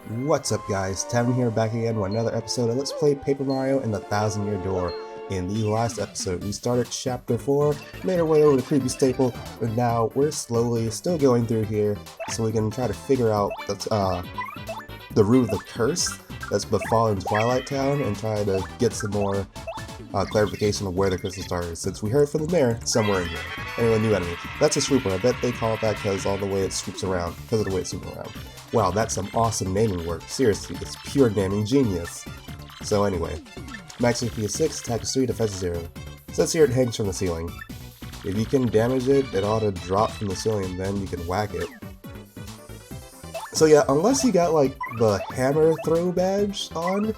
What's up guys, Tevy here back again with another episode of Let's Play Paper Mario and the Thousand Year Door. In the last episode we started chapter 4, made our way over to Creepy Staple, and now we're slowly still going through here so we can try to figure out the root of the curse that's befallen Twilight Town and try to get some more clarification of where the crystal started, since we heard from the mayor somewhere in here. Anyway, new enemy. That's a swooper. I bet they call it that because all the way it swoops around, because of the way it swoops around. Wow, that's some awesome naming work. Seriously, it's pure naming genius. So anyway, max HP is 6, attack is 3, defense is 0. Says here it hangs from the ceiling. If you can damage it, it ought to drop from the ceiling and then you can whack it. So yeah, unless you got like the hammer throw badge on,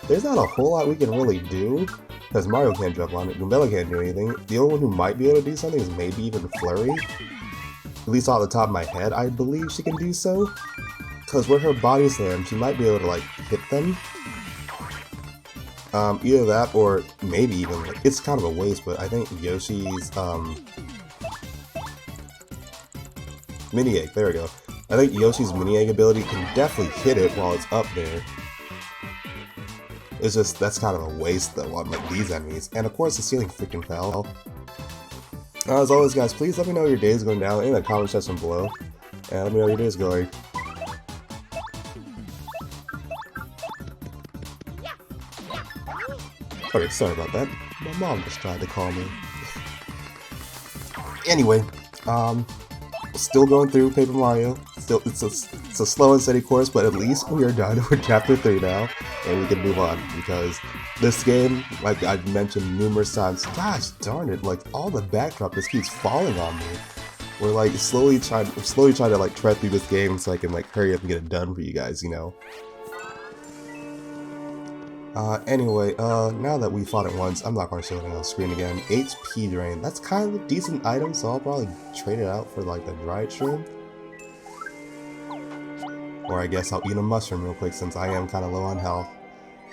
there's not a whole lot we can really do. Because Mario can't jump on it, Goombella can't do anything. The only one who might be able to do something is maybe even Flurry. At least off the top of my head, I believe she can do so. Because where her body stands, she might be able to like hit them. Either that or maybe even, like, it's kind of a waste, but I think Yoshi's mini egg, there we go. I think Yoshi's mini egg ability can definitely hit it while it's up there. It's just, that's kind of a waste though on like these enemies. And of course the ceiling freaking fell. As always guys, please let me know your day is going down in the comment section below. And let me know your day is going. Okay, sorry about that. My mom just tried to call me. Anyway, still going through Paper Mario. Still, it's a slow and steady course, but at least we are done with Chapter 3 now, and we can move on, because this game, like I've mentioned numerous times, gosh darn it, like all the backdrop just keeps falling on me. We're like slowly trying to like tread through this game so I can like hurry up and get it done for you guys, you know. Anyway, now that we fought it once, I'm not going to show it on the screen again. HP drain, that's kind of a decent item, so I'll probably trade it out for like the dried shrimp. Or I guess I'll eat a mushroom real quick since I am kind of low on health.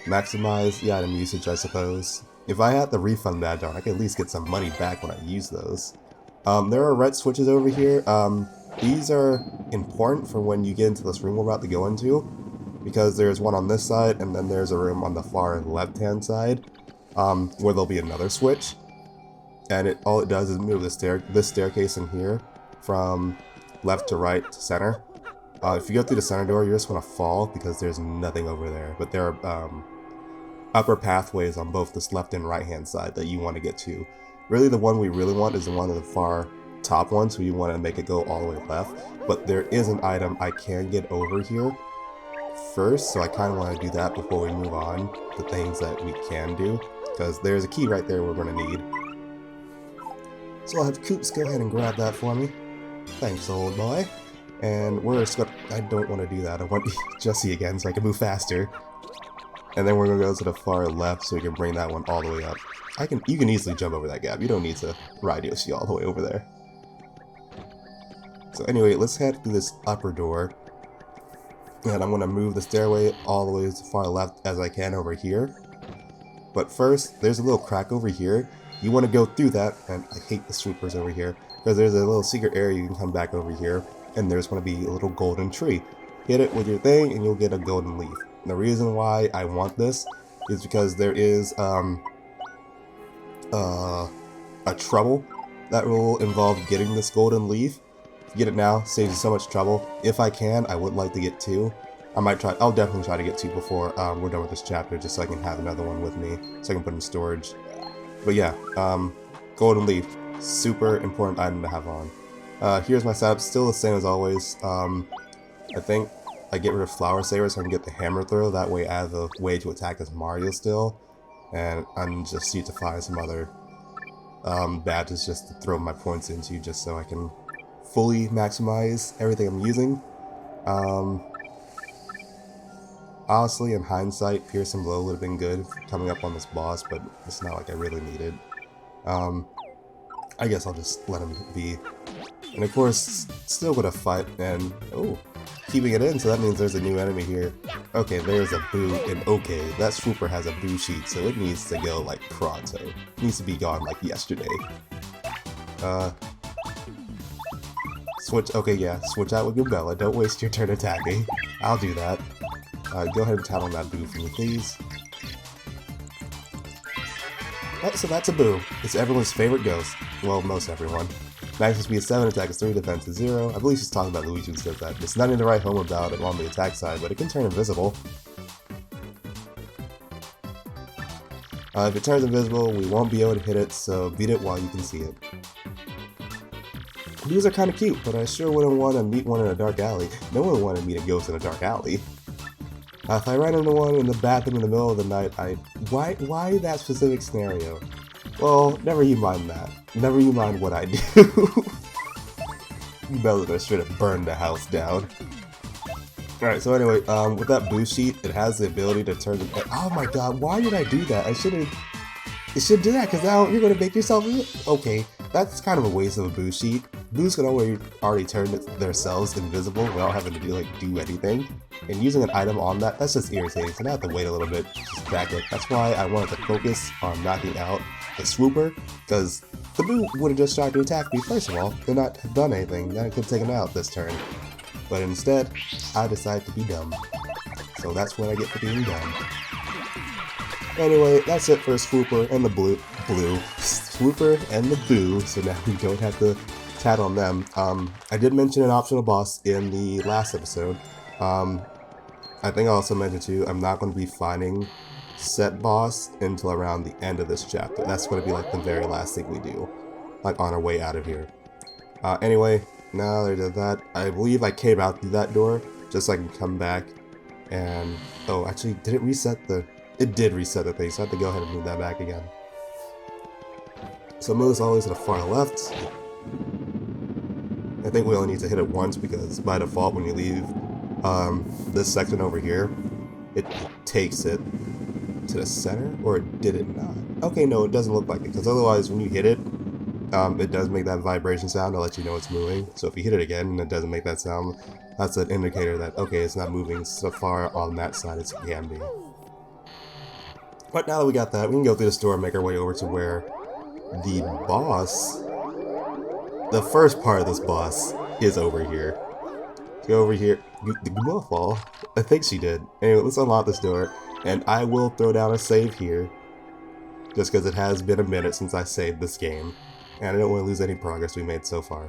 Maximize the item usage, I suppose. If I had the refund badge on, I could at least get some money back when I use those. There are red switches over here. These are important for when you get into this room we're about to go into, because there's one on this side and then there's a room on the far left-hand side, where there'll be another switch. And all it does is move this staircase in here from left to right to center. If you go through the center door, you're just going to fall because there's nothing over there. But there are upper pathways on both this left and right hand side that you want to get to. Really, the one we really want is the one at the far top one, so you want to make it go all the way left. But there is an item I can get over here first, so I kind of want to do that before we move on to things that we can do. Because there's a key right there we're going to need. So I'll have Koops go ahead and grab that for me. Thanks, old boy. And we're just gonna, I don't want to do that, I want Jessie again so I can move faster. And then we're gonna go to the far left so we can bring that one all the way up. You can easily jump over that gap, you don't need to ride Yoshi all the way over there. So anyway, let's head through this upper door. And I'm gonna move the stairway all the way to the far left as I can over here. But first, there's a little crack over here. You want to go through that, and I hate the swoopers over here, because there's a little secret area you can come back over here. And there's going to be a little golden tree. Hit it with your thing and you'll get a golden leaf. And the reason why I want this is because there is a trouble that will involve getting this golden leaf. If you get it now, saves you so much trouble. If I can, I would like to get 2. I'll definitely try to get 2 before we're done with this chapter, just so I can have another one with me, so I can put in storage. But yeah, golden leaf, super important item to have on. Here's my setup, still the same as always. I think I get rid of Flower Saver so I can get the hammer throw, that way I have a way to attack as Mario still. And I'm just need to find some other badges just to throw my points into, just so I can fully maximize everything I'm using. Honestly, in hindsight, Piercing Blow would have been good coming up on this boss, but it's not like I really need it. I guess I'll just let him be. And of course, still gonna fight, and oh, keeping it in, so that means there's a new enemy here. Okay, there's a Boo, and okay, that swooper has a Boo sheet, so it needs to go like pronto. It needs to be gone like yesterday. Switch, okay, yeah, switch out with Goombella, don't waste your turn attacking. I'll do that. Go ahead and tap on that boo for me, please. Oh, so that's a boo. It's everyone's favorite ghost. Well, most everyone. Maximum speed is 7, attack is 3, defense is 0. I believe she's talking about Luigi who says that. It's nothing to write home about it on the attack side, but it can turn invisible. If it turns invisible, we won't be able to hit it, so beat it while you can see it. Boos are kind of cute, but I sure wouldn't want to meet one in a dark alley. No one would want to meet a ghost in a dark alley. If I ran into one in the bathroom in the middle of the night, Why that specific scenario? Well, never you mind that. Never you mind what I do. You better go straight up burn the house down. Alright, so anyway, with that boost sheet, it has the ability to turn the... Oh my god, why did I do that? I shouldn't... It should do that, because now you're going to make yourself... Okay, that's kind of a waste of a boost sheet. Boosts can already turn themselves invisible without having to do anything. And using an item on that's just irritating, so now I have to wait a little bit to just back it. That's why I wanted to focus on knocking out the swooper, because the boo would have just tried to attack me first of all, and not have done anything, then I could take him out this turn. But instead, I decided to be dumb. So that's what I get for being dumb. Anyway, that's it for Swooper and the blue. Swooper and the boo, so now we don't have to tat on them. I did mention an optional boss in the last episode. I think I also mentioned too, I'm not going to be finding set boss until around the end of this chapter. That's going to be like the very last thing we do, like on our way out of here. Anyway, now that I did that, I believe I came out through that door just so I can come back and... Oh, actually, did it reset the... It did reset the thing, so I have to go ahead and move that back again. So move this always to the far left. I think we only need to hit it once because by default when you leave this section over here, it takes it to the center, or did it not? Okay, no, it doesn't look like it, because otherwise when you hit it, it does make that vibration sound to let you know it's moving. So if you hit it again and it doesn't make that sound, that's an indicator that, okay, it's not moving so far on that side as it can be. But now that we got that, we can go through the store and make our way over to where the boss, the first part of this boss, is over here. Go over here. The Guma fall? I think she did. Anyway, let's unlock this door, and I will throw down a save here, just because it has been a minute since I saved this game, and I don't want to lose any progress we made so far.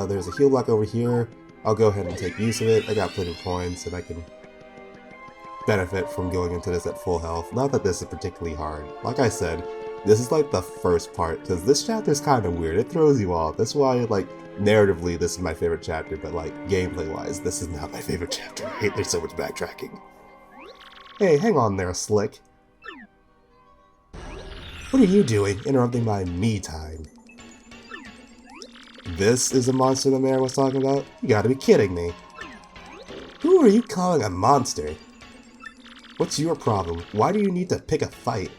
There's a heal block over here. I'll go ahead and take use of it. I got plenty of coins, and I can benefit from going into this at full health. Not that this is particularly hard. Like I said, this is like the first part, because this chapter is kind of weird. It throws you off. That's why, like, narratively, this is my favorite chapter, but, like, gameplay-wise, this is not my favorite chapter. I hate there's so much backtracking. Hey, hang on there, Slick. What are you doing, interrupting my me time? This is the monster the mayor was talking about? You gotta be kidding me. Who are you calling a monster? What's your problem? Why do you need to pick a fight?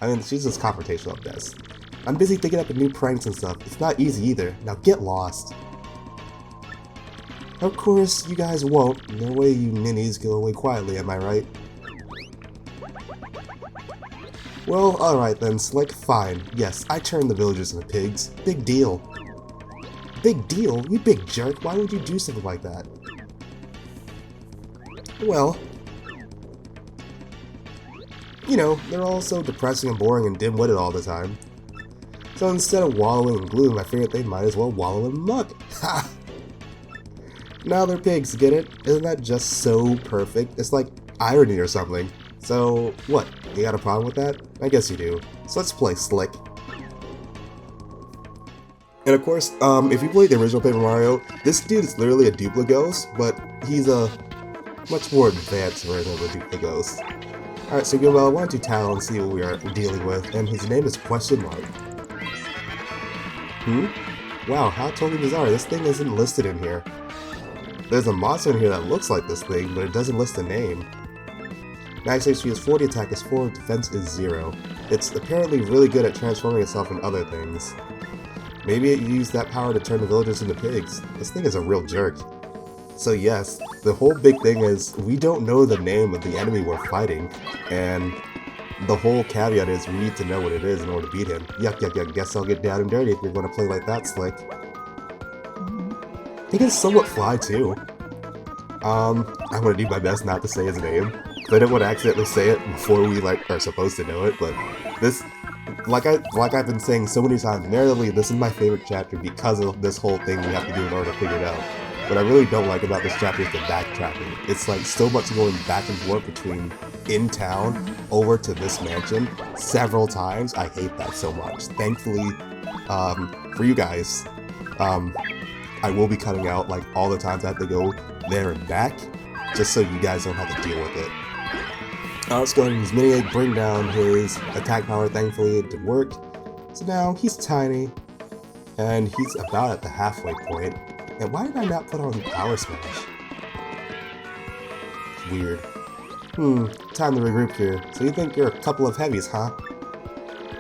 I mean, she's just confrontational at best. I'm busy thinking up new pranks and stuff. It's not easy either. Now get lost. Of course, you guys won't. No way you ninnies go away quietly, am I right? Well, alright then, Slick, fine. Yes, I turned the villagers into pigs. Big deal. Big deal? You big jerk. Why would you do something like that? Well, you know, they're all so depressing and boring and dim-witted all the time. So instead of wallowing in gloom, I figured they might as well wallow in muck. Ha! Now they're pigs, get it? Isn't that just so perfect? It's like irony or something. So, what? You got a problem with that? I guess you do. So let's play Slick. And of course, if you played the original Paper Mario, this dude is literally a Duplighost, but he's a much more advanced version of a Duplighost. Alright, so Gilbella, why don't you tell and see what we are dealing with, and his name is Question Mark. Wow, how totally bizarre, this thing isn't listed in here. There's a monster in here that looks like this thing, but it doesn't list a name. Max HP is 40, attack is 4, defense is 0. It's apparently really good at transforming itself into other things. Maybe it used that power to turn the villagers into pigs. This thing is a real jerk. So yes, the whole big thing is we don't know the name of the enemy we're fighting, and the whole caveat is we need to know what it is in order to beat him. Yuck, guess I'll get down and dirty if you're going to play like that, Slick. He can somewhat fly too. I'm gonna do my best not to say his name. I didn't want to accidentally say it before we are supposed to know it, but this, like I've been saying so many times, narratively, this is my favorite chapter because of this whole thing we have to do in order to figure it out. What I really don't like about this chapter is the backtracking. It's like so much going back and forth between in town over to this mansion several times. I hate that so much. Thankfully, for you guys, I will be cutting out like all the times I have to go there and back, just so you guys don't have to deal with it. Let's go ahead and use Mini Egg, bring down his attack power. Thankfully it did work. So now he's tiny, and he's about at the halfway point. And why did I not put on Power Smash? It's weird. Time to regroup here. So you think you're a couple of heavies, huh?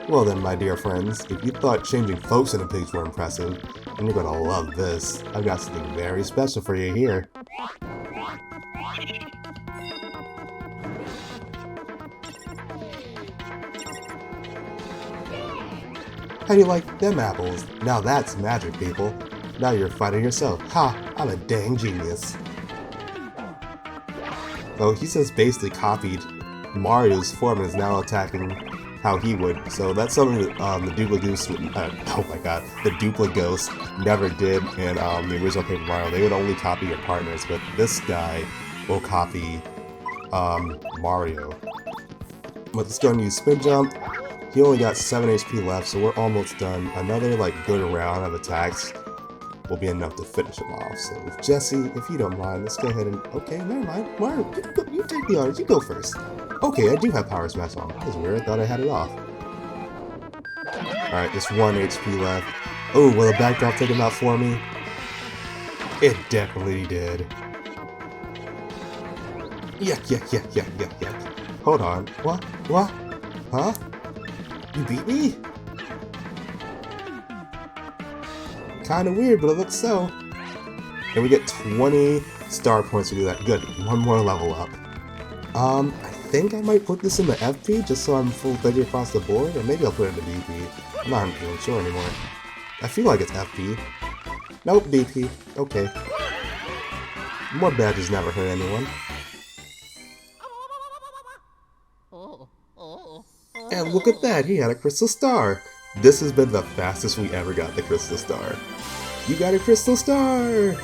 Well then, my dear friends, if you thought changing folks into pigs were impressive, then you're gonna love this. I've got something very special for you here. How do you like them apples? Now that's magic, people. Now you're a fighter yourself. Ha! I'm a dang genius. Oh, he just basically copied Mario's form and is now attacking how he would. So that's something that the Dupla-Goose, oh my god, the Dupla-Ghost never did in the original Paper Mario. They would only copy your partners, but this guy will copy Mario. But let's go and use Spin Jump. He only got 7 HP left, so we're almost done. Another like good round of attacks will be enough to finish him off. So if Jesse, if you don't mind, let's go ahead and... Okay, never mind. Mario, you take the honors. You go first. Okay, I do have Power Smash on. That was weird. I thought I had it off. Alright, just 1 HP left. Oh, will the backdrop take him out for me? It definitely did. Yuck. Hold on. What? Huh? You beat me? Kinda weird, but it looks so. And we get 20 star points to do that. Good, one more level up. I think I might put this in the FP just so I'm full 30 across the board, or maybe I'll put it in the BP. I'm not even sure anymore. I feel like it's FP. Nope, BP. Okay. More badges never hurt anyone. And look at that, he had a crystal star! This has been the fastest we ever got the crystal star. You got a crystal star!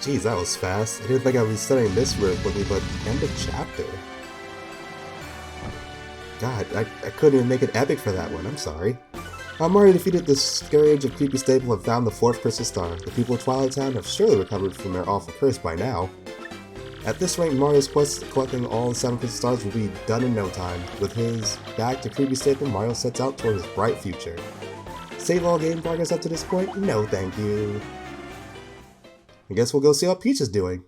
Jeez, that was fast. I didn't think I'd be studying this really quickly, but end of chapter. God, I couldn't even make it epic for that one, I'm sorry. Mario defeated the Scourge of Creepy Staple and found the 4th Crystal Star. The people of Twilight Town have surely recovered from their awful curse by now. At this rate, Mario's quest collecting all the 7 Crystal Stars will be done in no time. With his back to Creepy Staple, Mario sets out toward his bright future. Save all game progress up to this point? No thank you. I guess we'll go see how Peach is doing.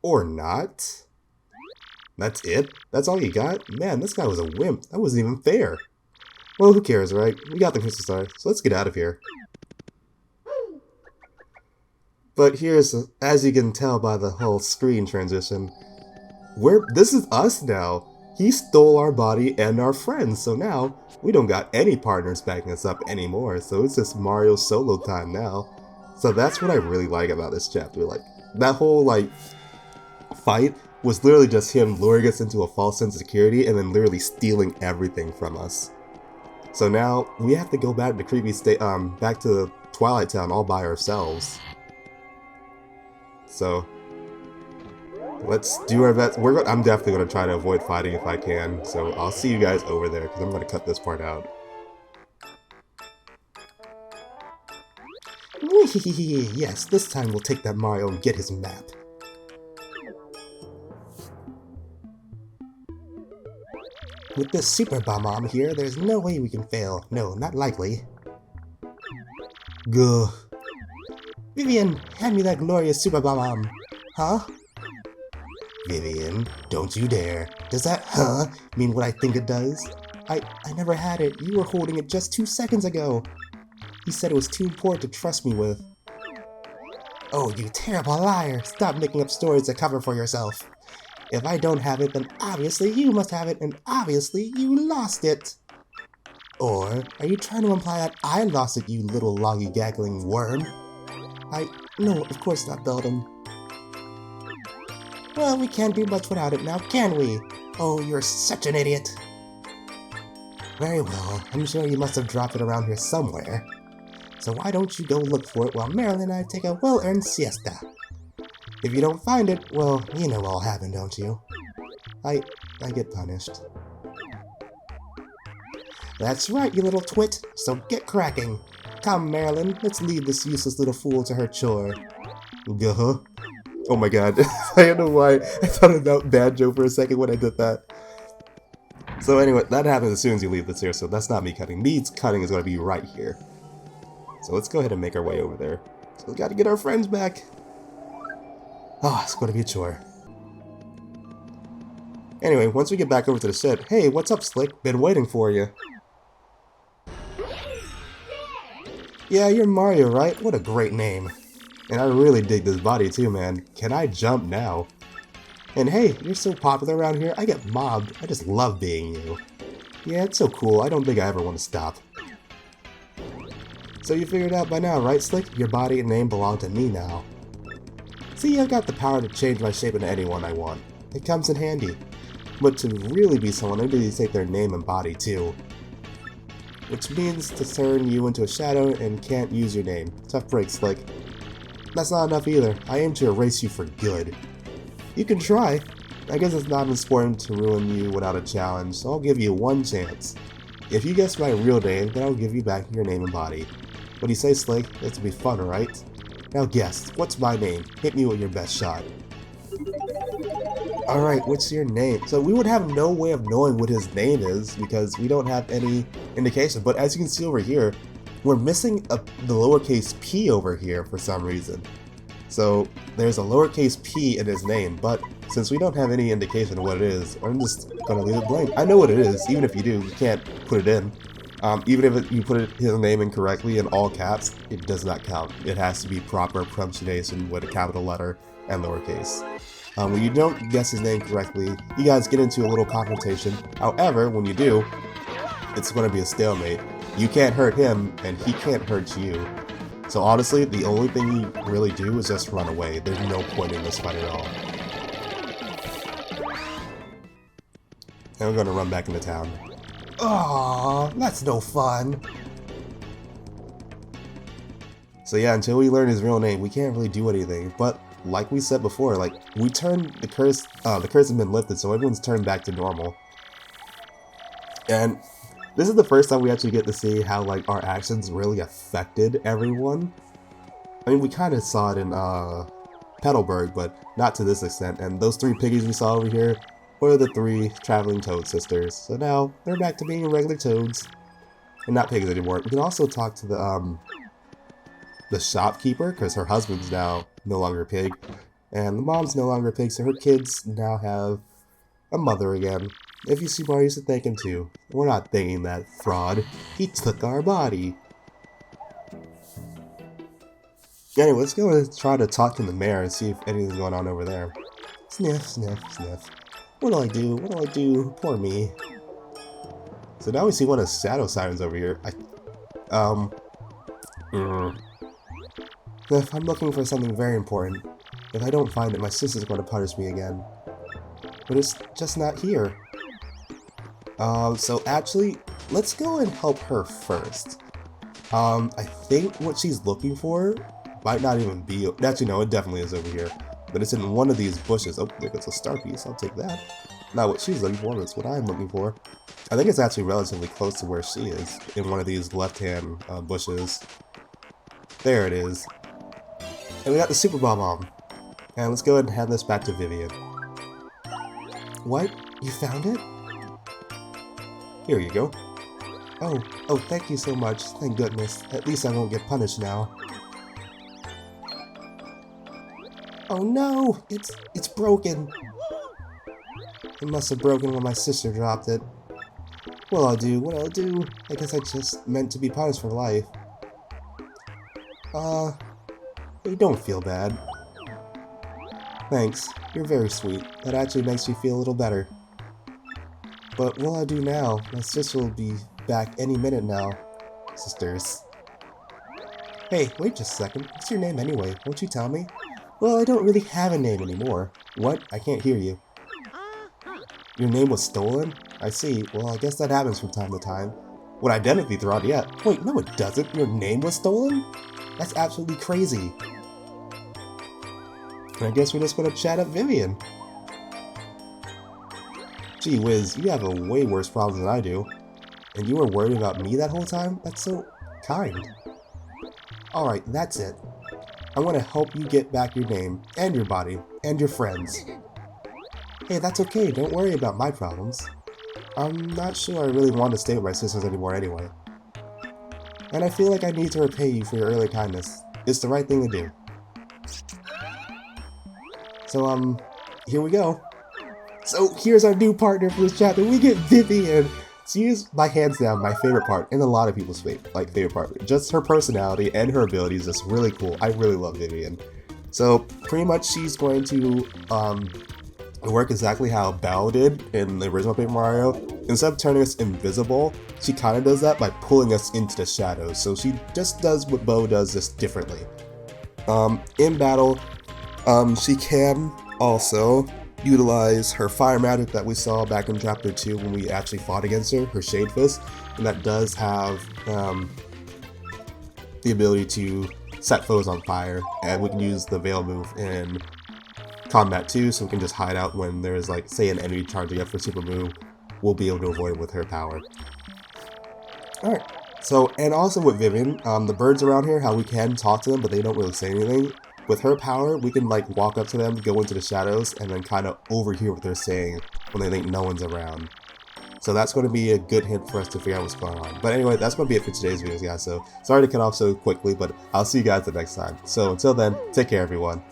Or not. That's it? That's all you got? Man, this guy was a wimp. That wasn't even fair. Well, who cares, right? We got the Crystal Star, so let's get out of here. But here's, as you can tell by the whole screen transition, this is us now. He stole our body and our friends, so now we don't got any partners backing us up anymore, so it's just Mario solo time now. So that's what I really like about this chapter. Like, that whole, like, fight was literally just him luring us into a false sense of security and then literally stealing everything from us. So now we have to go back to back to Twilight Town all by ourselves. So let's do our best. I'm definitely going to try to avoid fighting if I can. So I'll see you guys over there because I'm going to cut this part out. Yes, this time we'll take that Mario and get his map. With this Super Bomb here, there's no way we can fail. No, not likely. Gah. Vivian, hand me that glorious Super Bomb. Huh? Vivian, don't you dare. Does that huh mean what I think it does? I never had it. You were holding it just 2 seconds ago. You said it was too important to trust me with. Oh, you terrible liar. Stop making up stories to cover for yourself. If I don't have it, then obviously you must have it, and obviously you lost it. Or are you trying to imply that I lost it, you little loggy-gaggling worm? No, of course not, Beldam. Well, we can't do much without it now, can we? Oh, you're such an idiot. Very well, I'm sure you must have dropped it around here somewhere. So why don't you go look for it while Marilyn and I take a well-earned siesta? If you don't find it, well, you know what'll happen, don't you? I get punished. That's right, you little twit, so get cracking. Come, Marilyn, let's leave this useless little fool to her chore. Gah. Oh my god, I don't know why I thought about Banjo for a second when I did that. So anyway, that happens as soon as you leave this here, so that's not me cutting. Me cutting is going to be right here. So let's go ahead and make our way over there. So we got to get our friends back. Oh, it's going to be a chore. Anyway, once we get back over to the shed, hey, what's up, Slick? Been waiting for you. Yeah, you're Mario, right? What a great name. And I really dig this body too, man. Can I jump now? And hey, you're so popular around here, I get mobbed. I just love being you. Yeah, it's so cool, I don't think I ever want to stop. So you figured out by now, right, Slick? Your body and name belong to me now. See, I've got the power to change my shape into anyone I want. It comes in handy. But to really be someone, I need to take their name and body too. Which means to turn you into a shadow and can't use your name. Tough break, Slick. That's not enough either. I aim to erase you for good. You can try. I guess it's not important to ruin you without a challenge, so I'll give you one chance. If you guess my real name, then I'll give you back your name and body. What do you say, Slick? This will be fun, right? Now guess, what's my name? Hit me with your best shot. Alright, what's your name? So we would have no way of knowing what his name is because we don't have any indication. But as you can see over here, we're missing the lowercase p over here for some reason. So there's a lowercase p in his name, but since we don't have any indication of what it is, I'm just gonna leave it blank. I know what it is, even if you do, you can't put it in. Even if you put his name incorrectly in all caps, it does not count. It has to be proper punctuation with a capital letter and lowercase. When you don't guess his name correctly, you guys get into a little confrontation. However, when you do, it's going to be a stalemate. You can't hurt him, and he can't hurt you. So honestly, the only thing you really do is just run away. There's no point in this fight at all. And we're going to run back into town. Aww, that's no fun. So yeah, until we learn his real name, we can't really do anything. But like we said before, like we turned the curse has been lifted, so everyone's turned back to normal. And this is the first time we actually get to see how like our actions really affected everyone. I mean, we kind of saw it in Petalburg, but not to this extent. And those three piggies we saw over here were the three traveling toad sisters. So now they're back to being regular toads and not pigs anymore. We can also talk to the shopkeeper, because her husband's now no longer a pig, and the mom's no longer a pig, so her kids now have a mother again. If you see Mario, you should thank him too. We're not thanking that fraud. He took our body. Anyway, let's go and try to talk to the mayor and see if anything's going on over there. Sniff, sniff, sniff. What do I do? What do I do? Poor me. So now we see one of the shadow sirens over here. If I'm looking for something very important, if I don't find it, my sister's going to punish me again. But it's just not here. So actually, let's go and help her first. I think what she's looking for might not even be... Actually, no, it definitely is over here. But it's in one of these bushes. Oh, there goes a star piece. I'll take that. Not what she's looking for, that's what I'm looking for. I think it's actually relatively close to where she is, in one of these left-hand bushes. There it is. And we got the Super Bomb. And let's go ahead and hand this back to Vivian. What? You found it? Here you go. Oh, thank you so much. Thank goodness. At least I won't get punished now. Oh no! It's broken! It must have broken when my sister dropped it. What'll I do? I guess I just meant to be punished for life. You don't feel bad. Thanks, you're very sweet. That actually makes me feel a little better. But what'll I do now? My sister will be back any minute now. Sisters. Hey, wait just a second. What's your name anyway? Won't you tell me? Well, I don't really have a name anymore. What? I can't hear you. Your name was stolen? I see. Well, I guess that happens from time to time. Would identity throughout yet? Wait, no it doesn't. Your name was stolen? That's absolutely crazy. And I guess we're just gonna chat up Vivian. Gee whiz, you have a way worse problem than I do. And you were worried about me that whole time? That's so kind. Alright, that's it. I want to help you get back your name, and your body, and your friends. Hey, that's okay, don't worry about my problems. I'm not sure I really want to stay with my sisters anymore anyway. And I feel like I need to repay you for your early kindness. It's the right thing to do. So, here we go. So, here's our new partner for this chapter. We get Vivian. She is, by hands down, my favorite part, and a lot of people's favorite part. Just her personality and her ability is just really cool. I really love Vivian. So, pretty much she's going to work exactly how Belle did in the original Paper Mario. Instead of turning us invisible, she kind of does that by pulling us into the shadows. So she just does what Bo does, just differently. In battle, she can also utilize her fire magic that we saw back in chapter 2 when we actually fought against her Shade Fist, and that does have the ability to set foes on fire, and we can use the Veil move in combat too, so we can just hide out when there's, like, say an enemy charging up for super move. We'll be able to avoid it with her power. Alright, so, and also with Vivian, the birds around here, how we can talk to them but they don't really say anything. With her power, we can, like, walk up to them, go into the shadows, and then kind of overhear what they're saying when they think no one's around. So that's going to be a good hint for us to figure out what's going on. But anyway, that's going to be it for today's videos, guys. So sorry to cut off so quickly, but I'll see you guys the next time. So until then, take care, everyone.